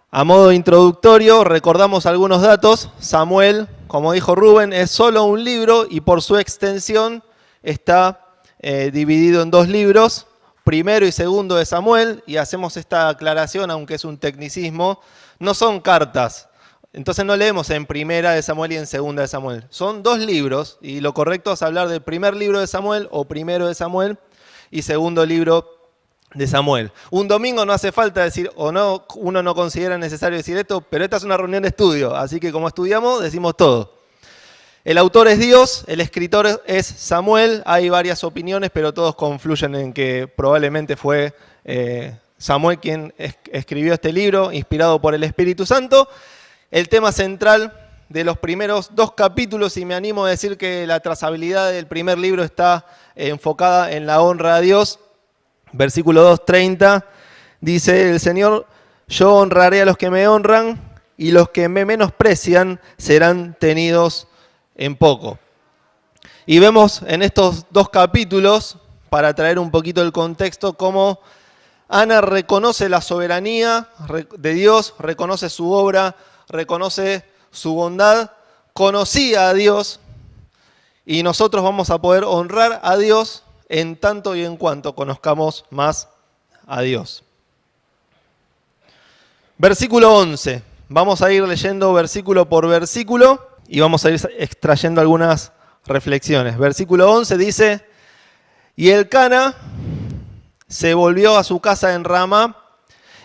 A modo introductorio, recordamos algunos datos. Samuel, como dijo Rubén, es solo un libro y por su extensión está dividido en dos libros, primero y segundo de Samuel, y hacemos esta aclaración, aunque es un tecnicismo, no son cartas. Entonces no leemos en primera de Samuel y en segunda de Samuel. Son dos libros y lo correcto es hablar del primer libro de Samuel o primero de Samuel y segundo libro de Samuel. Un domingo no hace falta decir, o no, uno no considera necesario decir esto, pero esta es una reunión de estudio, así que como estudiamos, decimos todo. El autor es Dios, el escritor es Samuel, hay varias opiniones, pero todos confluyen en que probablemente fue Samuel quien escribió este libro, inspirado por el Espíritu Santo. El tema central de los primeros dos capítulos, y me animo a decir que la trazabilidad del primer libro está enfocada en la honra a Dios. Versículo 2:30 dice el Señor: yo honraré a los que me honran y los que me menosprecian serán tenidos en poco. Y vemos en estos dos capítulos, para traer un poquito el contexto, cómo Ana reconoce la soberanía de Dios, reconoce su obra, reconoce su bondad, conocía a Dios, y nosotros vamos a poder honrar a Dios en tanto y en cuanto conozcamos más a Dios. Versículo 11. Vamos a ir leyendo versículo por versículo y vamos a ir extrayendo algunas reflexiones. Versículo 11 dice: y Elcana se volvió a su casa en Ramá,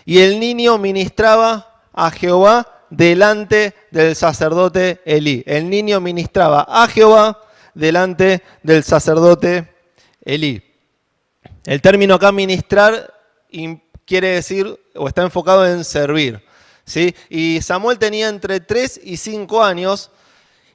y el niño ministraba a Jehová delante del sacerdote Elí. El niño ministraba a Jehová delante del sacerdote Elí. El término acá ministrar quiere decir, o está enfocado en servir, ¿sí? Y Samuel tenía entre 3 y 5 años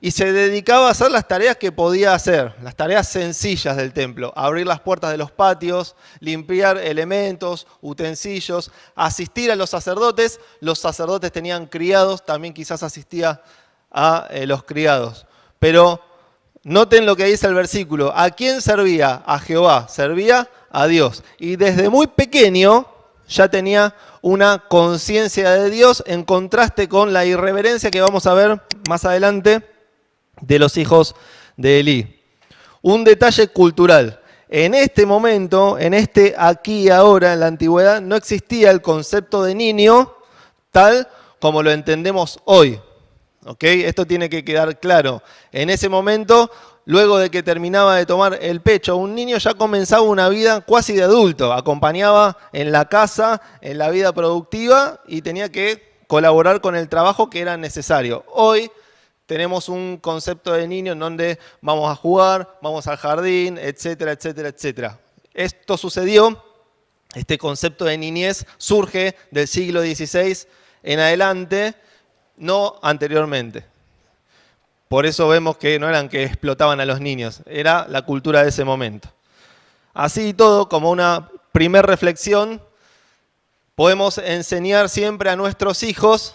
y se dedicaba a hacer las tareas que podía hacer, las tareas sencillas del templo: abrir las puertas de los patios, limpiar elementos, utensilios, asistir a los sacerdotes. Los sacerdotes tenían criados, también quizás asistía a los criados. Pero noten lo que dice el versículo: ¿a quién servía? A Jehová, servía a Dios. Y desde muy pequeño ya tenía una conciencia de Dios, en contraste con la irreverencia que vamos a ver más adelante de los hijos de Elí. Un detalle cultural: en este momento, en este aquí y ahora, en la antigüedad, no existía el concepto de niño tal como lo entendemos hoy. ¿Okay? Esto tiene que quedar claro. En ese momento, luego de que terminaba de tomar el pecho, un niño ya comenzaba una vida cuasi de adulto. Acompañaba en la casa, en la vida productiva, y tenía que colaborar con el trabajo que era necesario. Hoy tenemos un concepto de niño en donde vamos a jugar, vamos al jardín, etcétera, etcétera, etcétera. Esto sucedió, este concepto de niñez surge del siglo XVI en adelante, no anteriormente. Por eso vemos que no eran que explotaban a los niños, era la cultura de ese momento. Así y todo, como una primer reflexión, podemos enseñar siempre a nuestros hijos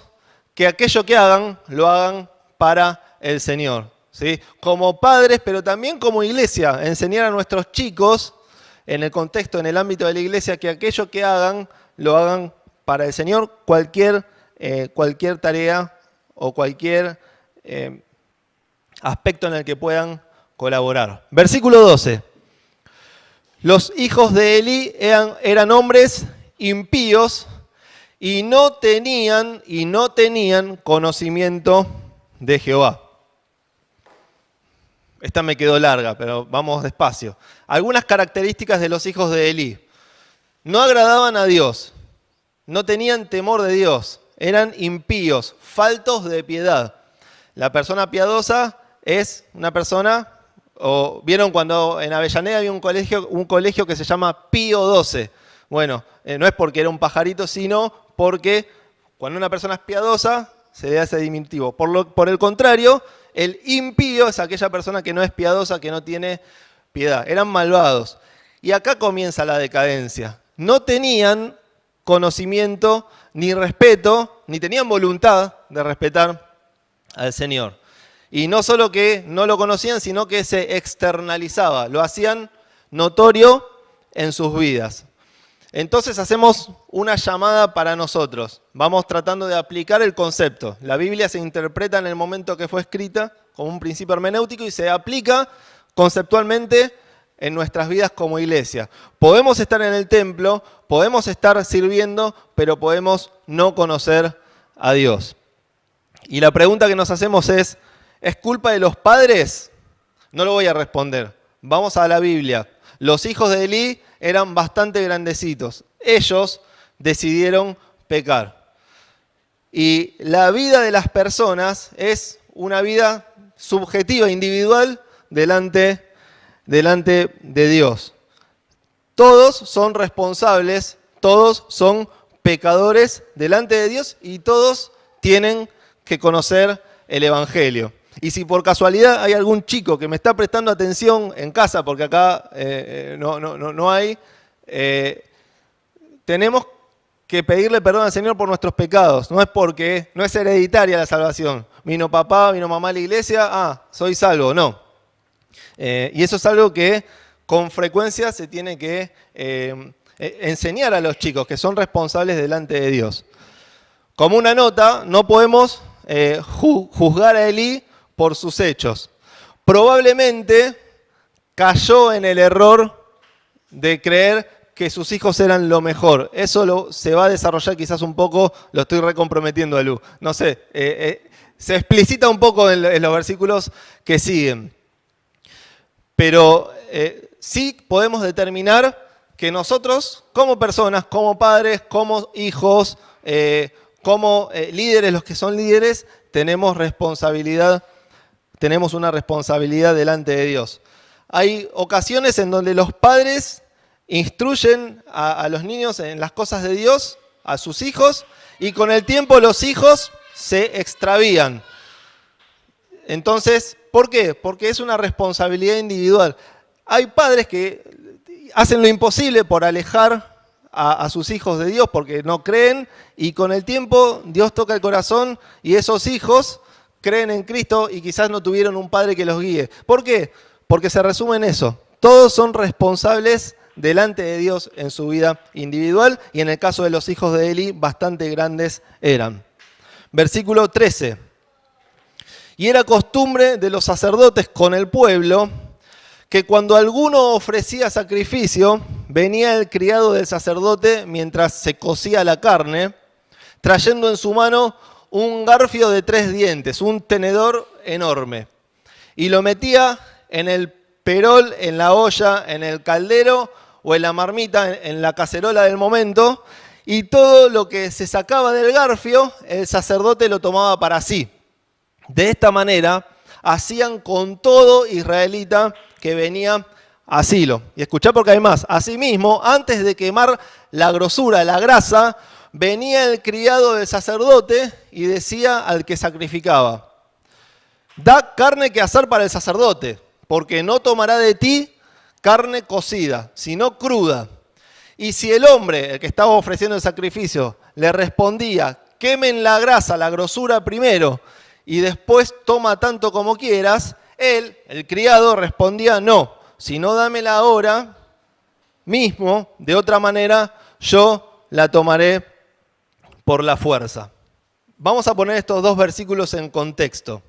que aquello que hagan, lo hagan para el Señor, ¿sí? Como padres, pero también como iglesia, enseñar a nuestros chicos, en el contexto, en el ámbito de la iglesia, que aquello que hagan, lo hagan para el Señor, cualquier tarea o cualquier aspecto en el que puedan colaborar. Versículo 12. Los hijos de Elí eran hombres impíos y no tenían conocimiento de Jehová. Esta me quedó larga, pero vamos despacio. Algunas características de los hijos de Elí: no agradaban a Dios, no tenían temor de Dios, eran impíos, faltos de piedad. La persona piadosa es una persona, o vieron cuando en Avellaneda había un colegio que se llama Pío XII. Bueno, no es porque era un pajarito, sino porque cuando una persona es piadosa se le da ese diminutivo. Por el contrario, el impío es aquella persona que no es piadosa, que no tiene piedad. Eran malvados. Y acá comienza la decadencia. No tenían conocimiento ni respeto, ni tenían voluntad de respetar al Señor. Y no solo que no lo conocían, sino que se externalizaba, lo hacían notorio en sus vidas. Entonces hacemos una llamada para nosotros. Vamos tratando de aplicar el concepto. La Biblia se interpreta en el momento que fue escrita como un principio hermenéutico y se aplica conceptualmente en nuestras vidas como iglesia. Podemos estar en el templo, podemos estar sirviendo, pero podemos no conocer a Dios. Y la pregunta que nos hacemos ¿es culpa de los padres? No lo voy a responder. Vamos a la Biblia. Los hijos de Elí eran bastante grandecitos. Ellos decidieron pecar. Y la vida de las personas es una vida subjetiva, individual, delante de Dios. Todos son responsables, todos son pecadores delante de Dios y todos tienen que conocer el Evangelio. Y si por casualidad hay algún chico que me está prestando atención en casa, porque acá no hay, tenemos que pedirle perdón al Señor por nuestros pecados. No es hereditaria la salvación. Vino papá, vino mamá a la iglesia, soy salvo. No. Y eso es algo que con frecuencia se tiene que enseñar a los chicos, que son responsables delante de Dios. Como una nota, no podemos juzgar a Elí por sus hechos. Probablemente cayó en el error de creer que sus hijos eran lo mejor. Eso se va a desarrollar quizás un poco, lo estoy recomprometiendo a Lu. No sé, se explicita un poco en los versículos que siguen. Pero sí podemos determinar que nosotros, como personas, como padres, como hijos, como líderes, los que son líderes, tenemos una responsabilidad delante de Dios. Hay ocasiones en donde los padres instruyen a los niños en las cosas de Dios, a sus hijos, y con el tiempo los hijos se extravían. Entonces, ¿por qué? Porque es una responsabilidad individual. Hay padres que hacen lo imposible por alejar a sus hijos de Dios porque no creen, y con el tiempo Dios toca el corazón y esos hijos creen en Cristo y quizás no tuvieron un padre que los guíe. ¿Por qué? Porque se resume en eso. Todos son responsables delante de Dios en su vida individual, y en el caso de los hijos de Elí, bastante grandes eran. Versículo 13. Y era costumbre de los sacerdotes con el pueblo que cuando alguno ofrecía sacrificio, venía el criado del sacerdote mientras se cocía la carne, trayendo en su mano un garfio de 3 dientes, un tenedor enorme, y lo metía en el perol, en la olla, en el caldero o en la marmita, en la cacerola del momento, y todo lo que se sacaba del garfio, el sacerdote lo tomaba para sí. De esta manera hacían con todo israelita que venía a Silo. Y escuchá porque hay más. Asimismo, antes de quemar la grosura, la grasa, venía el criado del sacerdote y decía al que sacrificaba: da carne que asar para el sacerdote, porque no tomará de ti carne cocida, sino cruda. Y si el hombre, el que estaba ofreciendo el sacrificio, le respondía: quemen la grasa, la grosura primero, y después toma tanto como quieras, él, el criado, respondía: no, sino dámela ahora mismo, de otra manera yo la tomaré por la fuerza. Vamos a poner estos 2 versículos en contexto.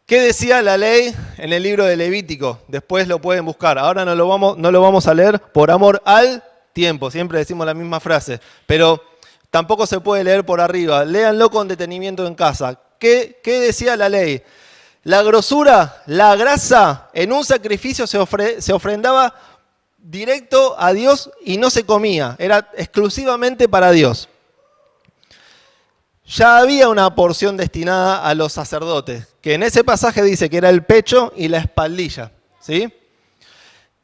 ¿Qué decía la ley en el libro de Levítico? Después lo pueden buscar. Ahora no lo vamos a leer por amor al tiempo. Siempre decimos la misma frase, pero tampoco se puede leer por arriba. Léanlo con detenimiento en casa. ¿Qué decía la ley? La grosura, la grasa, en un sacrificio se ofrendaba directo a Dios y no se comía. Era exclusivamente para Dios. Ya había una porción destinada a los sacerdotes, que en ese pasaje dice que era el pecho y la espaldilla, ¿sí?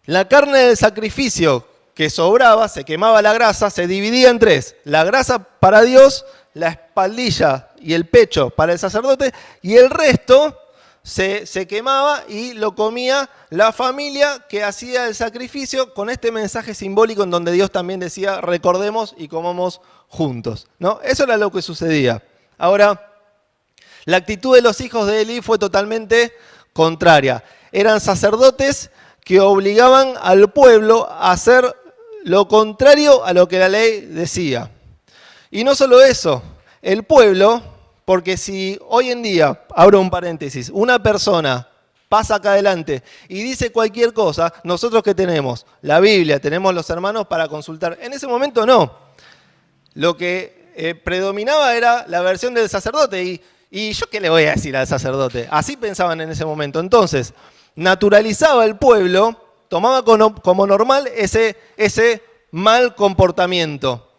La carne del sacrificio que sobraba, se quemaba la grasa, se dividía en 3. La grasa para Dios, la espaldilla y el pecho para el sacerdote, y el resto se quemaba y lo comía la familia que hacía el sacrificio, con este mensaje simbólico en donde Dios también decía: recordemos y comamos juntos, ¿no? Eso era lo que sucedía. Ahora, la actitud de los hijos de Elí fue totalmente contraria. Eran sacerdotes que obligaban al pueblo a hacer lo contrario a lo que la ley decía. Y no solo eso, el pueblo, porque si hoy en día, abro un paréntesis, una persona pasa acá adelante y dice cualquier cosa, nosotros ¿qué tenemos? La Biblia, tenemos los hermanos para consultar. En ese momento no. Lo que predominaba era la versión del sacerdote y yo qué le voy a decir al sacerdote. Así pensaban en ese momento. Entonces, naturalizaba el pueblo, tomaba como normal ese mal comportamiento.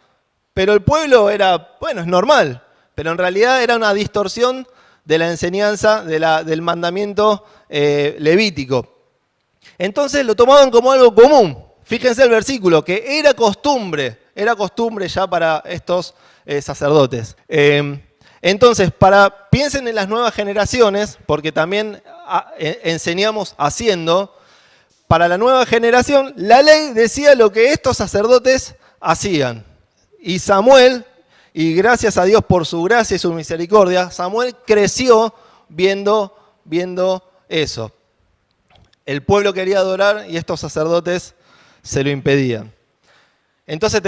Pero el pueblo era, bueno, es normal, pero en realidad era una distorsión de la enseñanza del mandamiento levítico. Entonces lo tomaban como algo común. Fíjense el versículo, que era costumbre ya para estos sacerdotes. Entonces, piensen en las nuevas generaciones, porque también enseñamos haciendo. Para la nueva generación, la ley decía lo que estos sacerdotes hacían. Y Samuel, y gracias a Dios por su gracia y su misericordia, Samuel creció viendo eso. El pueblo quería adorar y estos sacerdotes se lo impedían. Entonces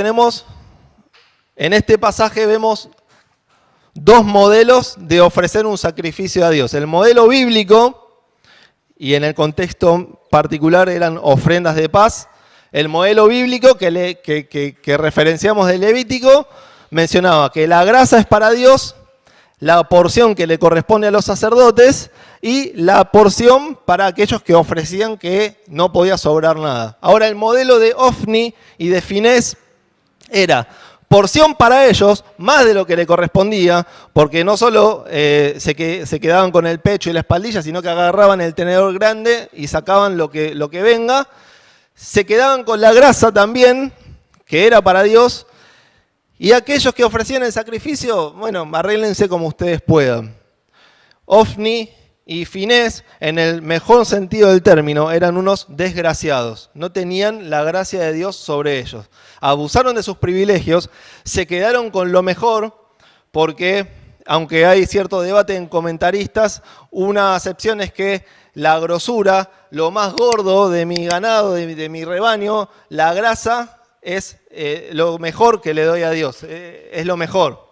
en este pasaje vemos dos modelos de ofrecer un sacrificio a Dios. El modelo bíblico, y en el contexto particular eran ofrendas de paz. El modelo bíblico que referenciamos del Levítico mencionaba que la grasa es para Dios, la porción que le corresponde a los sacerdotes y la porción para aquellos que ofrecían que no podía sobrar nada. Ahora el modelo de Ofni y de Finés era porción para ellos, más de lo que le correspondía, porque no solo se quedaban con el pecho y la espaldilla, sino que agarraban el tenedor grande y sacaban lo que venga. Se quedaban con la grasa también, que era para Dios, y aquellos que ofrecían el sacrificio, bueno, arréglense como ustedes puedan. Ofni y Finés, en el mejor sentido del término, eran unos desgraciados. No tenían la gracia de Dios sobre ellos. Abusaron de sus privilegios, se quedaron con lo mejor, porque, aunque hay cierto debate en comentaristas, una acepción es que la grosura, lo más gordo de mi ganado, de mi rebaño, la grasa es lo mejor que le doy a Dios, es lo mejor.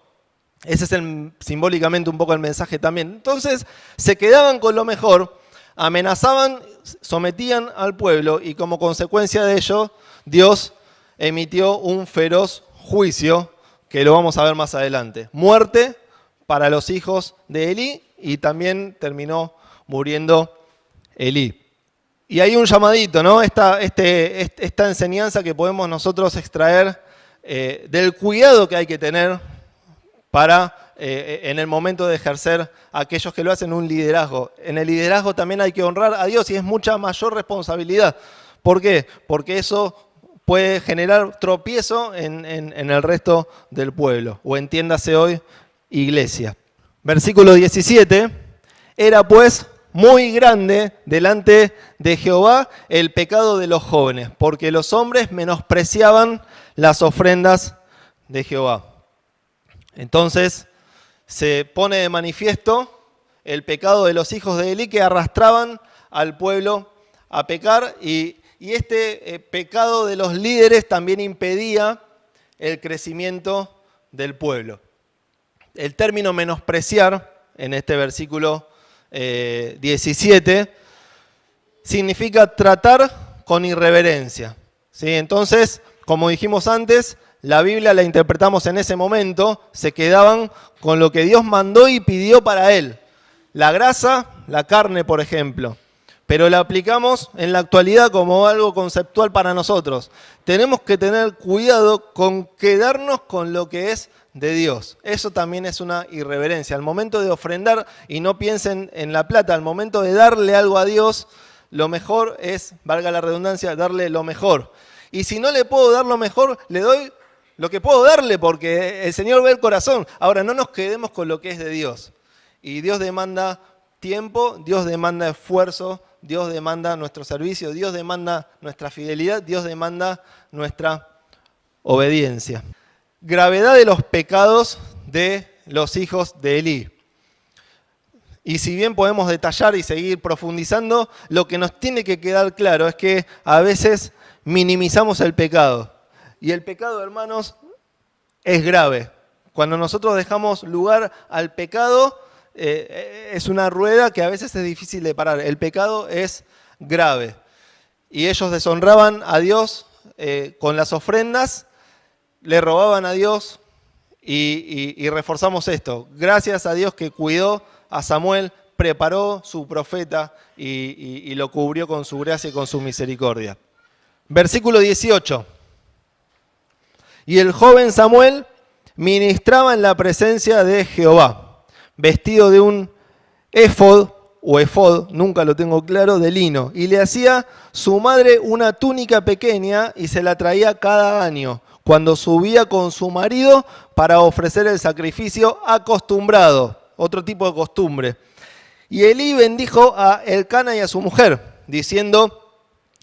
Ese es simbólicamente un poco el mensaje también. Entonces, se quedaban con lo mejor, amenazaban, sometían al pueblo y como consecuencia de ello, Dios emitió un feroz juicio, que lo vamos a ver más adelante. Muerte para los hijos de Elí y también terminó muriendo Elí. Y hay un llamadito, ¿no? Esta enseñanza que podemos nosotros extraer del cuidado que hay que tener para, en el momento de ejercer aquellos que lo hacen un liderazgo. En el liderazgo también hay que honrar a Dios y es mucha mayor responsabilidad. ¿Por qué? Porque eso puede generar tropiezo en el resto del pueblo, o entiéndase hoy, iglesia. Versículo 17, era pues muy grande delante de Jehová el pecado de los jóvenes, porque los hombres menospreciaban las ofrendas de Jehová. Entonces se pone de manifiesto el pecado de los hijos de Elí que arrastraban al pueblo a pecar y este pecado de los líderes también impedía el crecimiento del pueblo. El término menospreciar en este versículo 17 significa tratar con irreverencia, ¿sí? Entonces, como dijimos antes, la Biblia la interpretamos en ese momento, se quedaban con lo que Dios mandó y pidió para él. La grasa, la carne, por ejemplo. Pero la aplicamos en la actualidad como algo conceptual para nosotros. Tenemos que tener cuidado con quedarnos con lo que es de Dios. Eso también es una irreverencia. Al momento de ofrendar, y no piensen en la plata, al momento de darle algo a Dios, lo mejor es, valga la redundancia, darle lo mejor. Y si no le puedo dar lo mejor, le doy lo que puedo darle, porque el Señor ve el corazón. Ahora, no nos quedemos con lo que es de Dios. Y Dios demanda tiempo, Dios demanda esfuerzo, Dios demanda nuestro servicio, Dios demanda nuestra fidelidad, Dios demanda nuestra obediencia. Gravedad de los pecados de los hijos de Elí. Y si bien podemos detallar y seguir profundizando, lo que nos tiene que quedar claro es que a veces minimizamos el pecado. Y el pecado, hermanos, es grave. Cuando nosotros dejamos lugar al pecado, es una rueda que a veces es difícil de parar. El pecado es grave. Y ellos deshonraban a Dios con las ofrendas, le robaban a Dios y reforzamos esto. Gracias a Dios que cuidó a Samuel, preparó su profeta y lo cubrió con su gracia y con su misericordia. Versículo 18. Y el joven Samuel ministraba en la presencia de Jehová, vestido de un éfod o efod, nunca lo tengo claro, de lino. Y le hacía su madre una túnica pequeña y se la traía cada año, cuando subía con su marido para ofrecer el sacrificio acostumbrado, otro tipo de costumbre. Y Elí bendijo a Elcana y a su mujer, diciendo: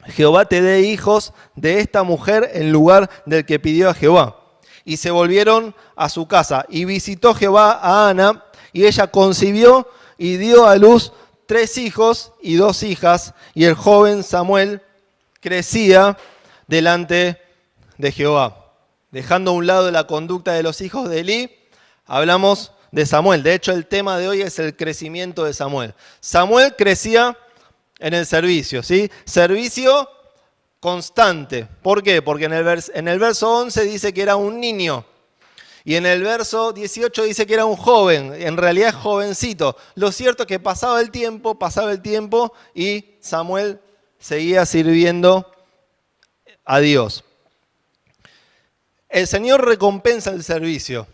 Jehová te dé hijos de esta mujer en lugar del que pidió a Jehová. Y se volvieron a su casa. Y visitó Jehová a Ana, y ella concibió y dio a luz 3 hijos y 2 hijas. Y el joven Samuel crecía delante de Jehová. Dejando a un lado la conducta de los hijos de Elí, hablamos de Samuel. De hecho, el tema de hoy es el crecimiento de Samuel. Samuel crecía en el servicio, ¿sí? Servicio constante. ¿Por qué? Porque en el verso 11 dice que era un niño. Y en el verso 18 dice que era un joven. En realidad es jovencito. Lo cierto es que pasaba el tiempo y Samuel seguía sirviendo a Dios. El Señor recompensa el servicio.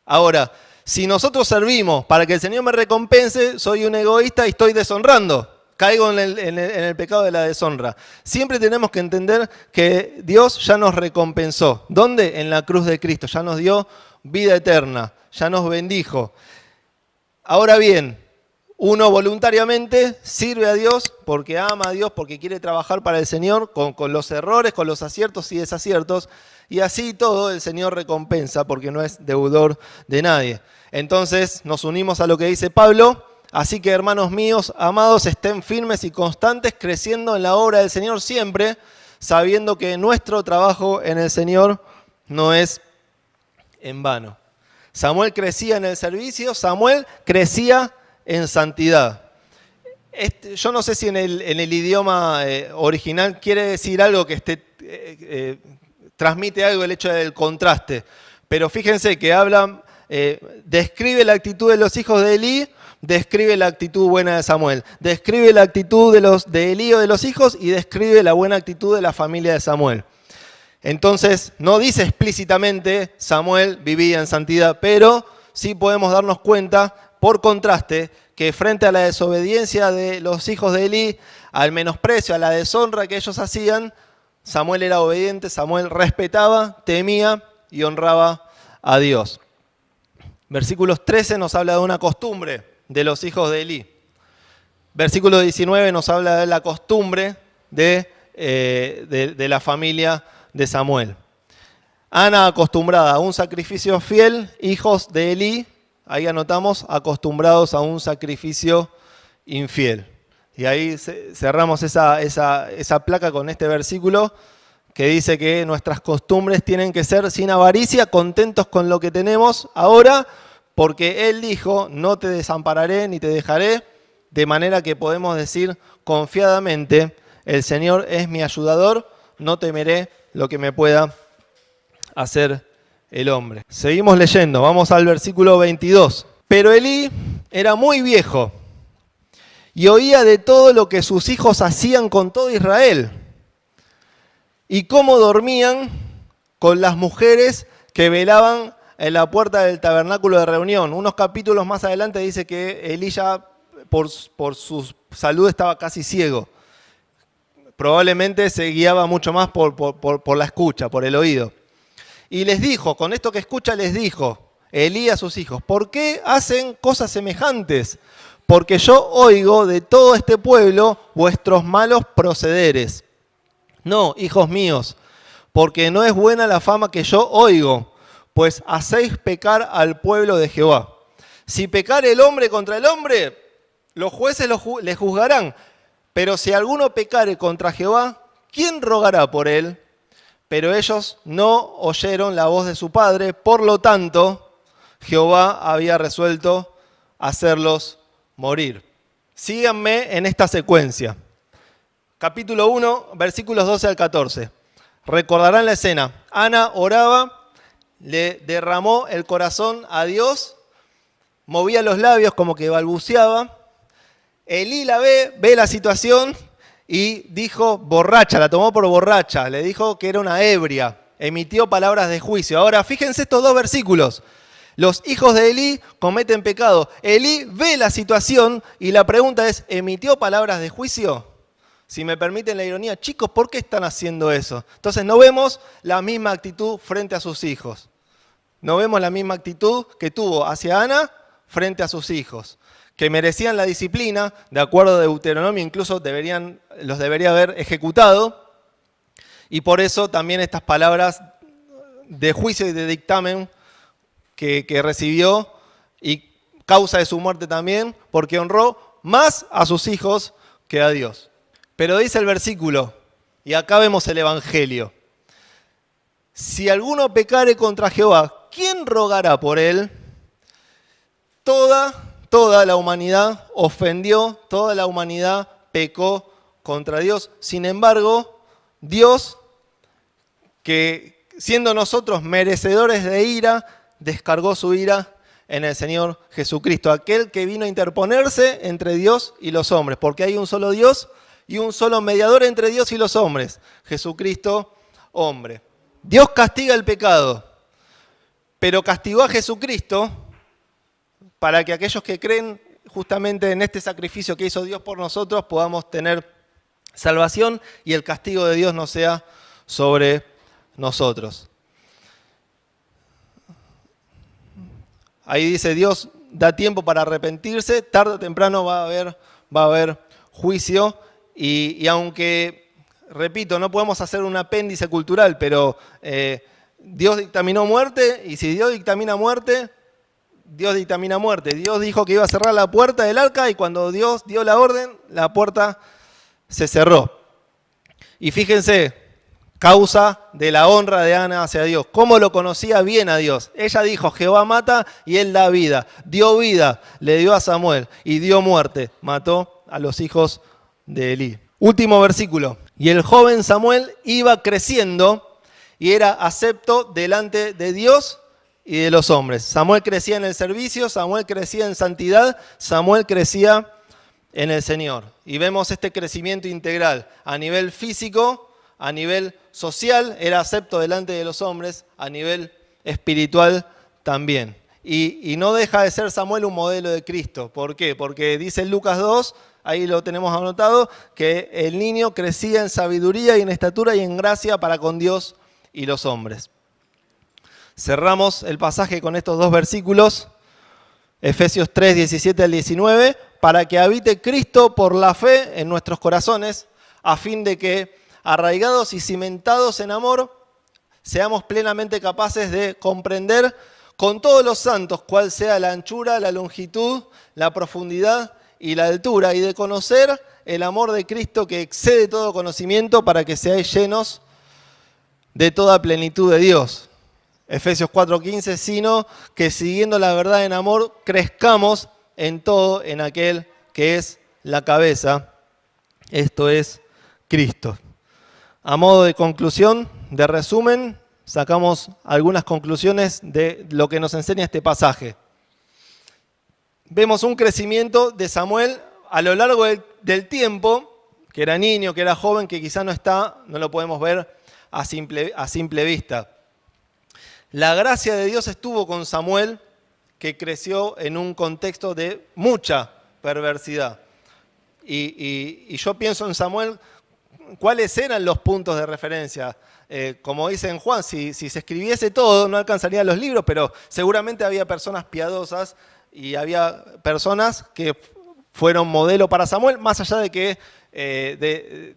Ahora, si nosotros servimos para que el Señor me recompense, soy un egoísta y estoy deshonrando. Caigo en el pecado de la deshonra. Siempre tenemos que entender que Dios ya nos recompensó. ¿Dónde? En la cruz de Cristo. Ya nos dio vida eterna. Ya nos bendijo. Ahora bien, uno voluntariamente sirve a Dios porque ama a Dios, porque quiere trabajar para el Señor con los errores, con los aciertos y desaciertos. Y así todo el Señor recompensa porque no es deudor de nadie. Entonces nos unimos a lo que dice Pablo. Así que, hermanos míos, amados, estén firmes y constantes, creciendo en la obra del Señor siempre, sabiendo que nuestro trabajo en el Señor no es en vano. Samuel crecía en el servicio, Samuel crecía en santidad. Yo no sé si en el idioma original quiere decir algo que transmite algo el hecho del contraste, pero fíjense que habla, describe la actitud de los hijos de Elí, describe la actitud buena de Samuel, describe la actitud de Elí o de los hijos y describe la buena actitud de la familia de Samuel. Entonces, no dice explícitamente Samuel vivía en santidad, pero sí podemos darnos cuenta, por contraste, que frente a la desobediencia de los hijos de Elí, al menosprecio, a la deshonra que ellos hacían, Samuel era obediente, Samuel respetaba, temía y honraba a Dios. Versículos 13 nos habla de una costumbre de los hijos de Elí. Versículo 19 nos habla de la costumbre de la familia de Samuel. Ana acostumbrada a un sacrificio fiel, hijos de Elí, ahí anotamos, acostumbrados a un sacrificio infiel. Y ahí cerramos esa placa con este versículo que dice que nuestras costumbres tienen que ser sin avaricia, contentos con lo que tenemos ahora, porque Él dijo, no te desampararé ni te dejaré, de manera que podemos decir confiadamente, el Señor es mi ayudador, no temeré lo que me pueda hacer el hombre. Seguimos leyendo, vamos al versículo 22. Pero Elí era muy viejo y oía de todo lo que sus hijos hacían con todo Israel y cómo dormían con las mujeres que velaban en la puerta del tabernáculo de reunión. Unos capítulos más adelante dice que Elí ya por su salud estaba casi ciego. Probablemente se guiaba mucho más por la escucha, por el oído. Y les dijo, con esto que escucha les dijo, Elí a sus hijos, ¿por qué hacen cosas semejantes? Porque yo oigo de todo este pueblo vuestros malos procederes. No, hijos míos, porque no es buena la fama que yo oigo, pues hacéis pecar al pueblo de Jehová. Si pecare el hombre contra el hombre, los jueces le juzgarán. Pero si alguno pecare contra Jehová, ¿quién rogará por él? pero ellos no oyeron la voz de su padre, por lo tanto, Jehová había resuelto hacerlos morir. Síganme en esta secuencia. Capítulo 1, versículos 12 al 14. Recordarán la escena. Ana oraba, le derramó el corazón a Dios, movía los labios como que balbuceaba. Elí la ve la situación y dijo borracha, la tomó por borracha, le dijo que era una ebria, emitió palabras de juicio. Ahora, fíjense estos dos versículos. Los hijos de Elí cometen pecado. Elí ve la situación y la pregunta es, ¿emitió palabras de juicio? Si me permiten la ironía, chicos, ¿por qué están haciendo eso? Entonces no vemos la misma actitud frente a sus hijos. No vemos la misma actitud que tuvo hacia Ana frente a sus hijos, que merecían la disciplina, de acuerdo a Deuteronomio, incluso los debería haber ejecutado, y por eso también estas palabras de juicio y de dictamen que recibió, y causa de su muerte también, porque honró más a sus hijos que a Dios. Pero dice el versículo, y acá vemos el Evangelio, si alguno pecare contra Jehová, ¿quién rogará por él? Toda la humanidad ofendió, toda la humanidad pecó contra Dios. Sin embargo, Dios, que siendo nosotros merecedores de ira, descargó su ira en el Señor Jesucristo, aquel que vino a interponerse entre Dios y los hombres, porque hay un solo Dios y un solo mediador entre Dios y los hombres, Jesucristo, hombre. Dios castiga el pecado, pero castigó a Jesucristo para que aquellos que creen justamente en este sacrificio que hizo Dios por nosotros podamos tener salvación y el castigo de Dios no sea sobre nosotros. Ahí dice, Dios da tiempo para arrepentirse, tarde o temprano va a haber juicio y aunque, repito, no podemos hacer un apéndice cultural, pero Dios dictaminó muerte y si Dios dictamina muerte, Dios dictamina muerte. Dios dijo que iba a cerrar la puerta del arca y cuando Dios dio la orden, la puerta se cerró. Y fíjense, causa de la honra de Ana hacia Dios. ¿Cómo lo conocía bien a Dios? Ella dijo, Jehová mata y él da vida. Dio vida, le dio a Samuel y dio muerte. Mató a los hijos de Elí. Último versículo. Y el joven Samuel iba creciendo y era acepto delante de Dios y de los hombres. Samuel crecía en el servicio, Samuel crecía en santidad, Samuel crecía en el Señor. Y vemos este crecimiento integral a nivel físico, a nivel social, era acepto delante de los hombres, a nivel espiritual también. Y no deja de ser Samuel un modelo de Cristo. ¿Por qué? Porque dice en Lucas 2, ahí lo tenemos anotado, que el niño crecía en sabiduría y en estatura y en gracia para con Dios y los hombres. Cerramos el pasaje con estos dos versículos, Efesios 3, 17 al 19, para que habite Cristo por la fe en nuestros corazones, a fin de que, arraigados y cimentados en amor, seamos plenamente capaces de comprender con todos los santos cuál sea la anchura, la longitud, la profundidad y la altura, y de conocer el amor de Cristo que excede todo conocimiento para que seáis llenos de toda plenitud de Dios. Efesios 4:15, sino que siguiendo la verdad en amor, crezcamos en todo en aquel que es la cabeza, esto es Cristo. A modo de conclusión, de resumen, sacamos algunas conclusiones de lo que nos enseña este pasaje. Vemos un crecimiento de Samuel a lo largo del tiempo, que era niño, que era joven, que quizá no lo podemos ver a simple vista. La gracia de Dios estuvo con Samuel, que creció en un contexto de mucha perversidad. Y yo pienso en Samuel, ¿cuáles eran los puntos de referencia? Como dice en Juan, si se escribiese todo, no alcanzarían los libros, pero seguramente había personas piadosas y había personas que fueron modelo para Samuel, más allá de que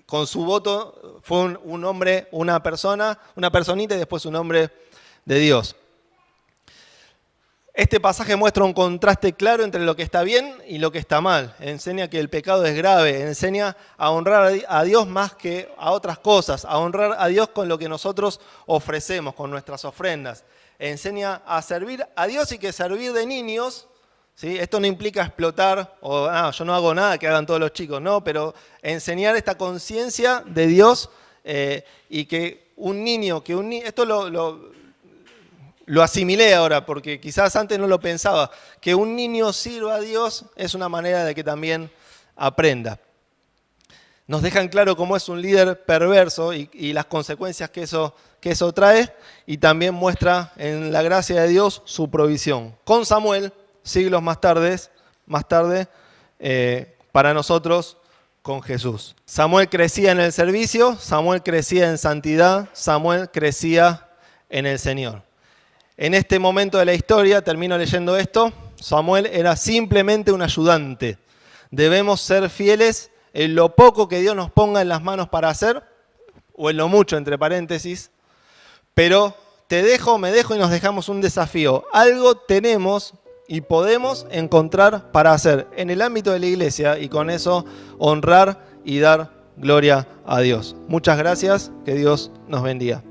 con su voto fue un hombre, una personita y después un hombre de Dios. Este pasaje muestra un contraste claro entre lo que está bien y lo que está mal. Enseña que el pecado es grave, enseña a honrar a Dios más que a otras cosas, a honrar a Dios con lo que nosotros ofrecemos, con nuestras ofrendas. Enseña a servir a Dios y que servir de niños, ¿sí? Esto no implica explotar o yo no hago nada que hagan todos los chicos, no, pero enseñar esta conciencia de Dios y que un niño, esto lo asimilé ahora, porque quizás antes no lo pensaba, que un niño sirva a Dios es una manera de que también aprenda. Nos dejan claro cómo es un líder perverso y las consecuencias que eso trae, y también muestra en la gracia de Dios su provisión. Con Samuel, siglos más tarde, para nosotros, con Jesús. Samuel crecía en el servicio, Samuel crecía en santidad, Samuel crecía en el Señor. En este momento de la historia, termino leyendo esto, Samuel era simplemente un ayudante. Debemos ser fieles en lo poco que Dios nos ponga en las manos para hacer, o en lo mucho, entre paréntesis, pero me dejo y nos dejamos un desafío. Algo tenemos y podemos encontrar para hacer en el ámbito de la iglesia y con eso honrar y dar gloria a Dios. Muchas gracias, que Dios nos bendiga.